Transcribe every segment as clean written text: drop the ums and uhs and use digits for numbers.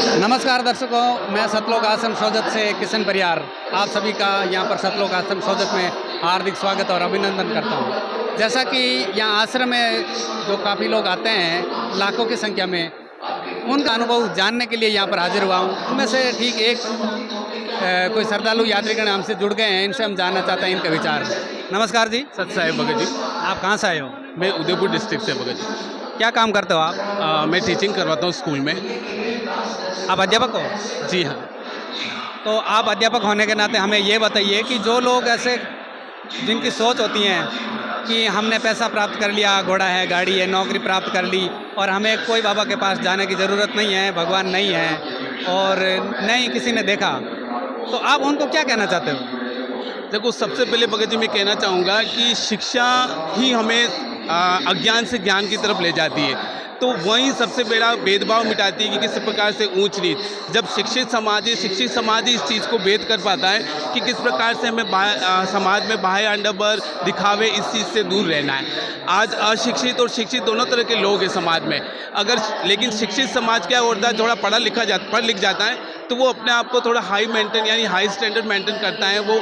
नमस्कार दर्शकों, मैं सतलोक आश्रम शौजत से किशन परियार आप सभी का यहाँ पर सतलोक आश्रम शौजत में हार्दिक स्वागत और अभिनंदन करता हूँ। जैसा कि यहाँ आश्रम में जो काफ़ी लोग आते हैं लाखों की संख्या में, उनका अनुभव जानने के लिए यहाँ पर हाजिर हुआ हूँ। उनमें से ठीक एक कोई श्रद्धालु यात्रीगण हमसे जुड़ गए हैं, इनसे हम जानना चाहते हैं इनके विचार। नमस्कार जी। सत साहेब भगत जी। आप कहाँ से आए हो? मैं उदयपुर डिस्ट्रिक्ट से भगत जी। क्या काम करते हो आप? मैं टीचिंग करवाता हूँ स्कूल में। आप अध्यापक हो? जी हाँ। तो आप अध्यापक होने के नाते हमें ये बताइए कि जो लोग ऐसे जिनकी सोच होती है कि हमने पैसा प्राप्त कर लिया, घोड़ा है, गाड़ी है, नौकरी प्राप्त कर ली और हमें कोई बाबा के पास जाने की ज़रूरत नहीं है, भगवान नहीं है और नहीं किसी ने देखा, तो आप उनको क्या कहना चाहते हो? देखो, सबसे पहले भगत जी मैं कहना चाहूँगा कि शिक्षा ही हमें अज्ञान से ज्ञान की तरफ ले जाती है। तो वही सबसे बड़ा भेदभाव मिटाती है कि किस प्रकार से ऊंच नीच। जब शिक्षित समाज इस चीज़ को भेद कर पाता है कि किस प्रकार से हमें समाज में बाह्य आडंबर दिखावे इस चीज़ से दूर रहना है। आज अशिक्षित और शिक्षित दोनों तरह के लोग हैं समाज में। लेकिन शिक्षित समाज क्या होता है, थोड़ा पढ़ लिख जाता है तो वो अपने आप को थोड़ा हाई मेंटेन यानी हाई स्टैंडर्ड मेंटेन करता है, वो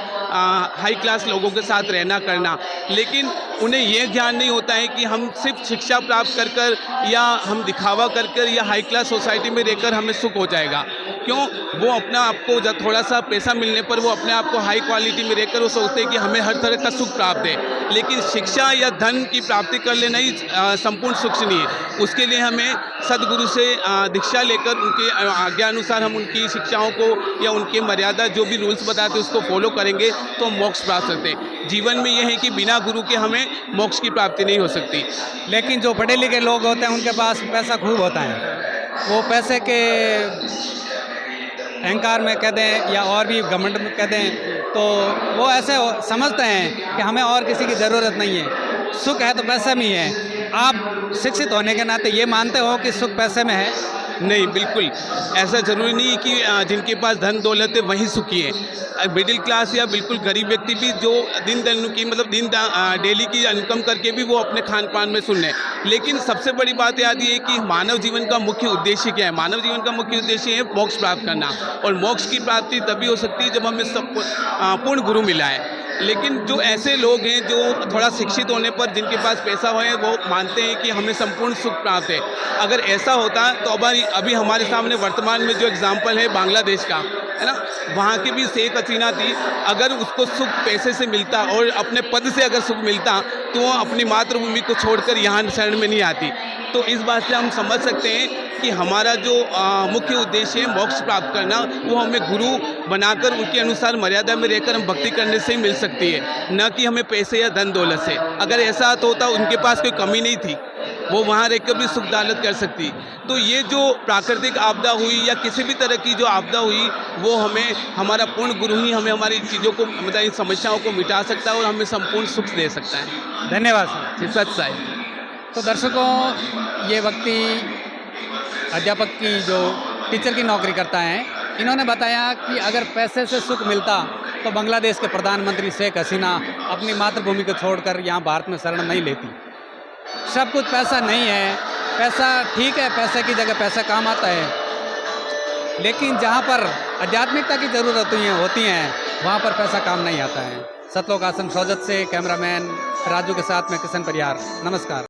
हाई क्लास लोगों के साथ रहना करना। लेकिन उन्हें ये ज्ञान नहीं होता है कि हम सिर्फ शिक्षा प्राप्त कर या हम दिखावा कर या हाई क्लास सोसाइटी में रहकर हमें सुख हो जाएगा। क्यों? वो अपना आपको जब थोड़ा सा पैसा मिलने पर वो अपने आप को हाई क्वालिटी में रहकर वो सोचते हैं कि हमें हर तरह का सुख प्राप्त है। लेकिन शिक्षा या धन की प्राप्ति कर लेना ही संपूर्ण सुख नहीं है। उसके लिए हमें सदगुरु से दीक्षा लेकर उनके आज्ञा अनुसार हम उनकी शिक्षाओं को या उनके मर्यादा जो भी रूल्स बताते हैं उसको फॉलो करेंगे तो मोक्ष प्राप्त करते हैं। जीवन में यह है कि बिना गुरु के हमें मोक्ष की प्राप्ति नहीं हो सकती। लेकिन जो पढ़े लिखे लोग होते हैं उनके पास पैसा खूब होता है, वो पैसे के अहंकार में कह दें या और भी घमंड में कह दें तो वो ऐसे समझते हैं कि हमें और किसी की ज़रूरत नहीं है, सुख है तो पैसे में ही है। आप शिक्षित होने के नाते ये मानते हो कि सुख पैसे में है? नहीं, बिल्कुल ऐसा ज़रूरी नहीं है कि जिनके पास धन दौलत है वही सुखी है। मिडिल क्लास या बिल्कुल गरीब व्यक्ति भी जो डेली की इनकम करके भी वो अपने खान पान में सुन लें। लेकिन सबसे बड़ी बात याद ये है कि मानव जीवन का मुख्य उद्देश्य क्या है? मानव जीवन का मुख्य उद्देश्य है मोक्ष प्राप्त करना, और मोक्ष की प्राप्ति तभी हो सकती है जब हमें सब पूर्ण गुरु मिला है। लेकिन जो ऐसे लोग हैं जो थोड़ा शिक्षित होने पर जिनके पास पैसा है वो मानते हैं कि हमें संपूर्ण सुख प्राप्त है। अगर ऐसा होता तो अभी हमारे सामने वर्तमान में जो एग्जाम्पल है बांग्लादेश का, है ना, वहाँ की भी शेख हसीना थी। अगर उसको सुख पैसे से मिलता और अपने पद से अगर सुख मिलता तो वो अपनी मातृभूमि को छोड़कर यहाँ शरण में नहीं आती। तो इस बात से हम समझ सकते हैं कि हमारा जो मुख्य उद्देश्य है मोक्ष प्राप्त करना, वो हमें गुरु बनाकर उनके अनुसार मर्यादा में रहकर हम भक्ति करने से ही मिल सकती है, न कि हमें पैसे या धन दौलत से। अगर ऐसा होता उनके पास कोई कमी नहीं थी, वो वहाँ रहकर भी सुख दौलत कर सकती। तो ये जो प्राकृतिक आपदा हुई या किसी भी तरह की जो आपदा हुई, वो हमें हमारा पूर्ण गुरु ही हमें हमारी चीज़ों को मतलब इन समस्याओं को मिटा सकता है और हमें संपूर्ण सुख दे सकता है। धन्यवाद सर। सच साहिब। तो दर्शकों, ये व्यक्ति अध्यापक की जो टीचर की नौकरी करता है, इन्होंने बताया कि अगर पैसे से सुख मिलता तो बांग्लादेश के प्रधानमंत्री शेख हसीना अपनी मातृभूमि को छोड़कर यहाँ भारत में शरण नहीं लेती। सब कुछ पैसा नहीं है, पैसा ठीक है, पैसे की जगह पैसा काम आता है, लेकिन जहाँ पर आध्यात्मिकता की ज़रूरत होती हैं वहाँ पर पैसा काम नहीं आता है। सतलोक आश्रम शौजत से कैमरामैन राजू के साथ में किशन परियार। नमस्कार।